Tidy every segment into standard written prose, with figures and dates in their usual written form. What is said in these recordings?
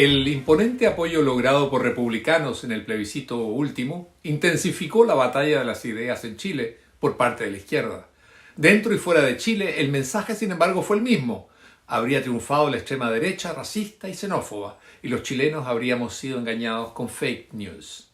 El imponente apoyo logrado por republicanos en el plebiscito último intensificó la batalla de las ideas en Chile por parte de la izquierda. Dentro y fuera de Chile, el mensaje, sin embargo, fue el mismo. Habría triunfado la extrema derecha racista y xenófoba, y los chilenos habríamos sido engañados con fake news.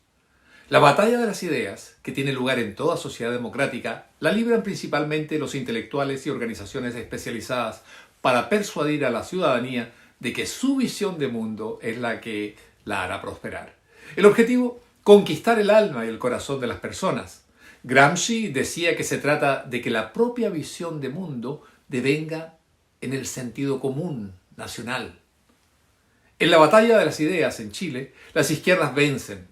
La batalla de las ideas, que tiene lugar en toda sociedad democrática, la libran principalmente los intelectuales y organizaciones especializadas para persuadir a la ciudadanía de que su visión de mundo es la que la hará prosperar. El objetivo, conquistar el alma y el corazón de las personas. Gramsci decía que se trata de que la propia visión de mundo devenga en el sentido común nacional. En la batalla de las ideas en Chile, las izquierdas vencen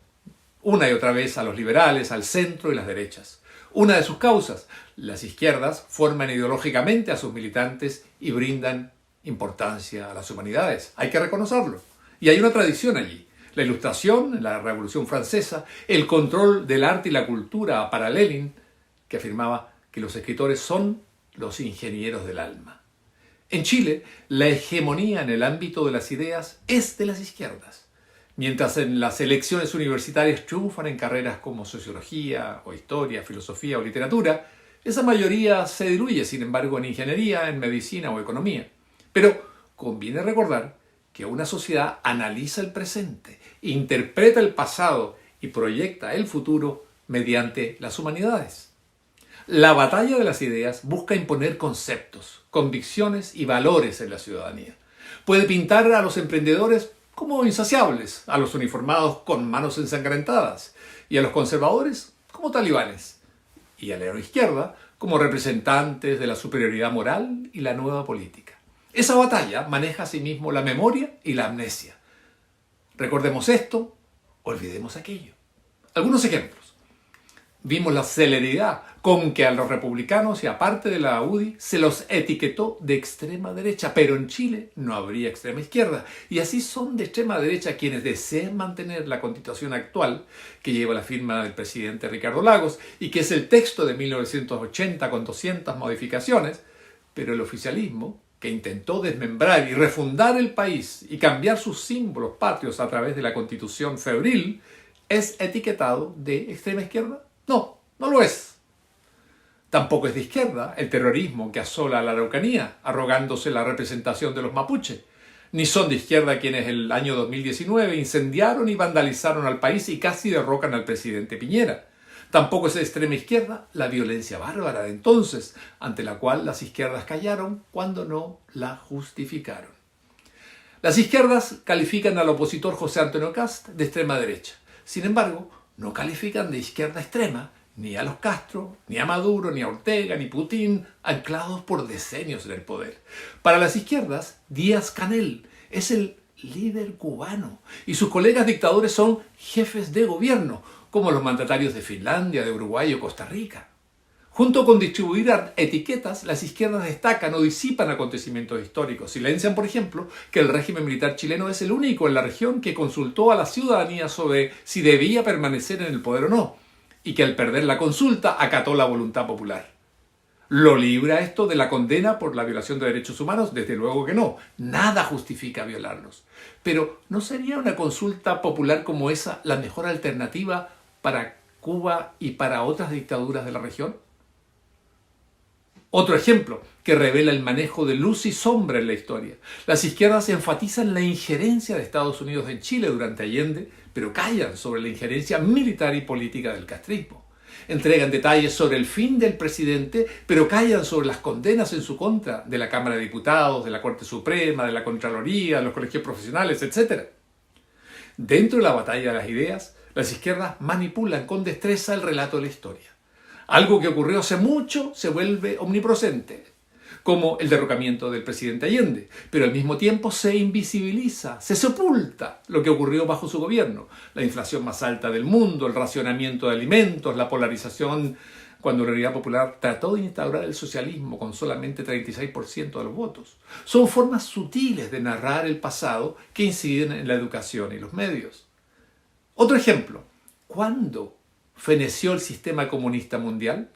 una y otra vez a los liberales, al centro y las derechas. Una de sus causas, las izquierdas forman ideológicamente a sus militantes y brindan importancia a las humanidades. Hay que reconocerlo. Y hay una tradición allí. La Ilustración, la Revolución Francesa, el control del arte y la cultura para Lenin, que afirmaba que los escritores son los ingenieros del alma. En Chile, la hegemonía en el ámbito de las ideas es de las izquierdas. Mientras en las elecciones universitarias triunfan en carreras como sociología, o historia, filosofía o literatura, esa mayoría se diluye, sin embargo, en ingeniería, en medicina o economía. Pero conviene recordar que una sociedad analiza el presente, interpreta el pasado y proyecta el futuro mediante las humanidades. La batalla de las ideas busca imponer conceptos, convicciones y valores en la ciudadanía. Puede pintar a los emprendedores como insaciables, a los uniformados con manos ensangrentadas y a los conservadores como talibanes, y a la izquierda como representantes de la superioridad moral y la nueva política. Esa batalla maneja asimismo la memoria y la amnesia. Recordemos esto, olvidemos aquello. Algunos ejemplos. Vimos la celeridad con que a los republicanos y aparte de la UDI se los etiquetó de extrema derecha, pero en Chile no habría extrema izquierda. Y así son de extrema derecha quienes desean mantener la constitución actual, que lleva la firma del presidente Ricardo Lagos y que es el texto de 1980 con 200 modificaciones, pero el oficialismo, que intentó desmembrar y refundar el país y cambiar sus símbolos patrios a través de la constitución febril, ¿es etiquetado de extrema izquierda? No, no lo es. Tampoco es de izquierda el terrorismo que asola a la Araucanía, arrogándose la representación de los mapuches. Ni son de izquierda quienes el año 2019 incendiaron y vandalizaron al país y casi derrocan al presidente Piñera. Tampoco es de extrema izquierda la violencia bárbara de entonces, ante la cual las izquierdas callaron cuando no la justificaron. Las izquierdas califican al opositor José Antonio Kast de extrema derecha. Sin embargo, no califican de izquierda extrema ni a los Castro, ni a Maduro, ni a Ortega, ni Putin, anclados por decenios en el poder. Para las izquierdas, Díaz-Canel es el líder cubano y sus colegas dictadores son jefes de gobierno, como los mandatarios de Finlandia, de Uruguay o Costa Rica. Junto con distribuir etiquetas, las izquierdas destacan o disipan acontecimientos históricos. Silencian, por ejemplo, que el régimen militar chileno es el único en la región que consultó a la ciudadanía sobre si debía permanecer en el poder o no, y que al perder la consulta acató la voluntad popular. ¿Lo libra esto de la condena por la violación de derechos humanos? Desde luego que no. Nada justifica violarlos. Pero ¿no sería una consulta popular como esa la mejor alternativa para Cuba y para otras dictaduras de la región? Otro ejemplo que revela el manejo de luz y sombra en la historia. Las izquierdas enfatizan la injerencia de Estados Unidos en Chile durante Allende, pero callan sobre la injerencia militar y política del castrismo. Entregan detalles sobre el fin del presidente, pero callan sobre las condenas en su contra de la Cámara de Diputados, de la Corte Suprema, de la Contraloría, de los colegios profesionales, etc. Dentro de la batalla de las ideas, las izquierdas manipulan con destreza el relato de la historia. Algo que ocurrió hace mucho se vuelve omnipresente, como el derrocamiento del presidente Allende, pero al mismo tiempo se invisibiliza, se sepulta lo que ocurrió bajo su gobierno. La inflación más alta del mundo, el racionamiento de alimentos, la polarización cuando la Unidad Popular trató de instaurar el socialismo con solamente 36% de los votos. Son formas sutiles de narrar el pasado que inciden en la educación y los medios. Otro ejemplo, ¿cuándo feneció el sistema comunista mundial?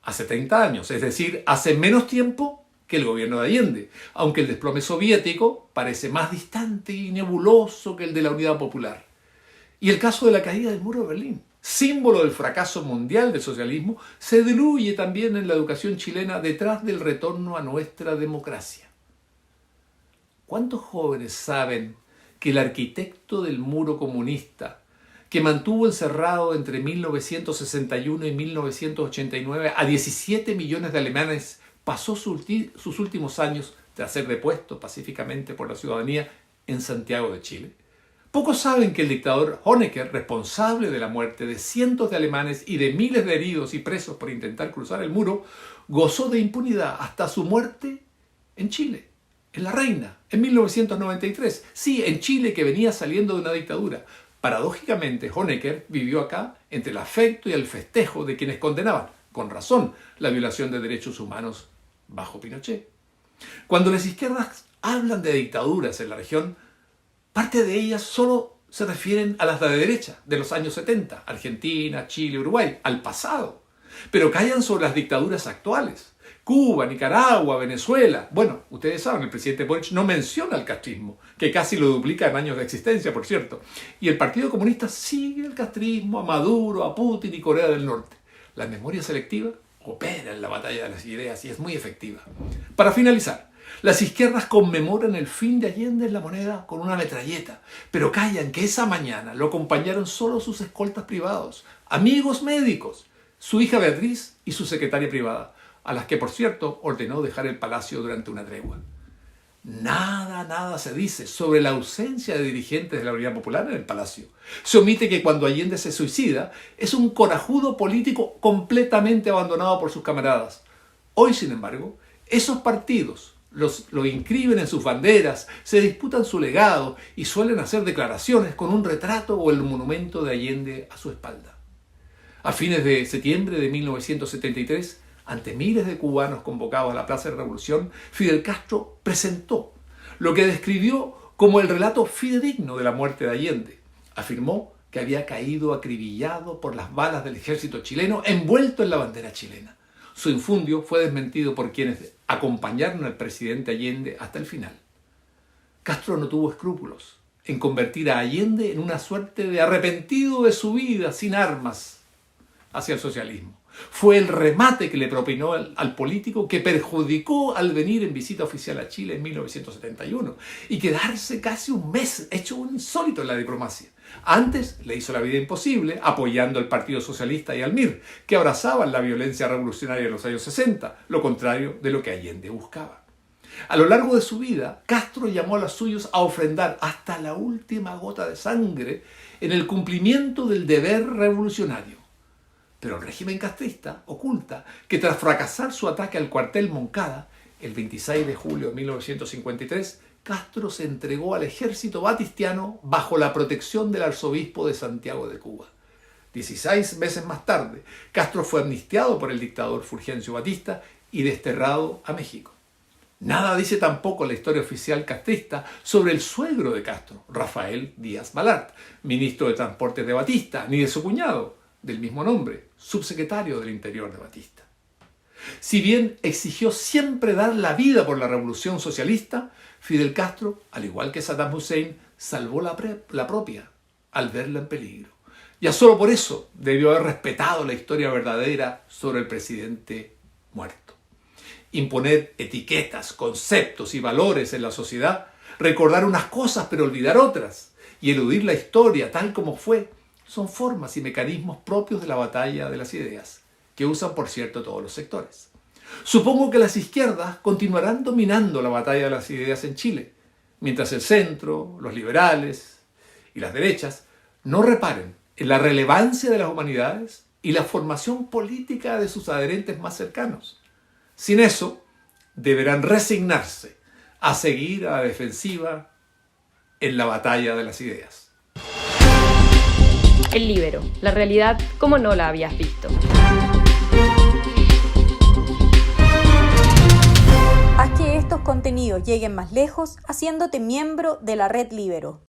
Hace 30 años, es decir, hace menos tiempo que el gobierno de Allende, aunque el desplome soviético parece más distante y nebuloso que el de la Unidad Popular. Y el caso de la caída del muro de Berlín, símbolo del fracaso mundial del socialismo, se diluye también en la educación chilena detrás del retorno a nuestra democracia. ¿Cuántos jóvenes saben que el arquitecto del muro comunista, que mantuvo encerrado entre 1961 y 1989 a 17 millones de alemanes, pasó sus últimos años, tras ser depuesto pacíficamente por la ciudadanía, en Santiago de Chile? Pocos saben que el dictador Honecker, responsable de la muerte de cientos de alemanes y de miles de heridos y presos por intentar cruzar el muro, gozó de impunidad hasta su muerte en Chile, en La Reina, en 1993. Sí, en Chile, que venía saliendo de una dictadura. Paradójicamente, Honecker vivió acá entre el afecto y el festejo de quienes condenaban, con razón, la violación de derechos humanos bajo Pinochet. Cuando las izquierdas hablan de dictaduras en la región, parte de ellas solo se refieren a las de derecha, de los años 70, Argentina, Chile, Uruguay, al pasado. Pero callan sobre las dictaduras actuales. Cuba, Nicaragua, Venezuela. Bueno, ustedes saben, el presidente Boric no menciona el castrismo, que casi lo duplica en años de existencia, por cierto. Y el Partido Comunista sigue el castrismo, a Maduro, a Putin y Corea del Norte. La memoria selectiva opera en la batalla de las ideas y es muy efectiva. Para finalizar, las izquierdas conmemoran el fin de Allende en La Moneda con una metralleta, pero callan que esa mañana lo acompañaron solo sus escoltas privados, amigos médicos, su hija Beatriz y su secretaria privada, a las que, por cierto, ordenó dejar el palacio durante una tregua. Nada se dice sobre la ausencia de dirigentes de la Unidad Popular en el palacio. Se omite que cuando Allende se suicida, es un corajudo político completamente abandonado por sus camaradas. Hoy, sin embargo, esos partidos lo inscriben en sus banderas, se disputan su legado y suelen hacer declaraciones con un retrato o el monumento de Allende a su espalda. A fines de septiembre de 1973, ante miles de cubanos convocados a la Plaza de la Revolución, Fidel Castro presentó lo que describió como el relato fidedigno de la muerte de Allende. Afirmó que había caído acribillado por las balas del ejército chileno, envuelto en la bandera chilena. Su infundio fue desmentido por quienes acompañaron al presidente Allende hasta el final. Castro no tuvo escrúpulos en convertir a Allende en una suerte de arrepentido de su vida sin armas hacia el socialismo. Fue el remate que le propinó al político que perjudicó al venir en visita oficial a Chile en 1971 y quedarse casi un mes hecho un insólito en la diplomacia. Antes le hizo la vida imposible apoyando al Partido Socialista y al MIR, que abrazaban la violencia revolucionaria de los años 60, lo contrario de lo que Allende buscaba. A lo largo de su vida, Castro llamó a los suyos a ofrendar hasta la última gota de sangre en el cumplimiento del deber revolucionario. Pero el régimen castrista oculta que tras fracasar su ataque al cuartel Moncada, el 26 de julio de 1953, Castro se entregó al ejército batistiano bajo la protección del arzobispo de Santiago de Cuba. 16 meses más tarde, Castro fue amnistiado por el dictador Fulgencio Batista y desterrado a México. Nada dice tampoco la historia oficial castrista sobre el suegro de Castro, Rafael Díaz Balart, ministro de Transportes de Batista, ni de su cuñado, del mismo nombre, subsecretario del Interior de Batista. Si bien exigió siempre dar la vida por la revolución socialista, Fidel Castro, al igual que Saddam Hussein, salvó la propia al verla en peligro. Ya solo por eso debió haber respetado la historia verdadera sobre el presidente muerto. Imponer etiquetas, conceptos y valores en la sociedad, recordar unas cosas pero olvidar otras, y eludir la historia tal como fue, son formas y mecanismos propios de la batalla de las ideas, que usan, por cierto, todos los sectores. Supongo que las izquierdas continuarán dominando la batalla de las ideas en Chile, mientras el centro, los liberales y las derechas no reparen en la relevancia de las humanidades y la formación política de sus adherentes más cercanos. Sin eso, deberán resignarse a seguir a la defensiva en la batalla de las ideas. El Líbero, la realidad como no la habías visto. Haz que estos contenidos lleguen más lejos haciéndote miembro de la Red Líbero.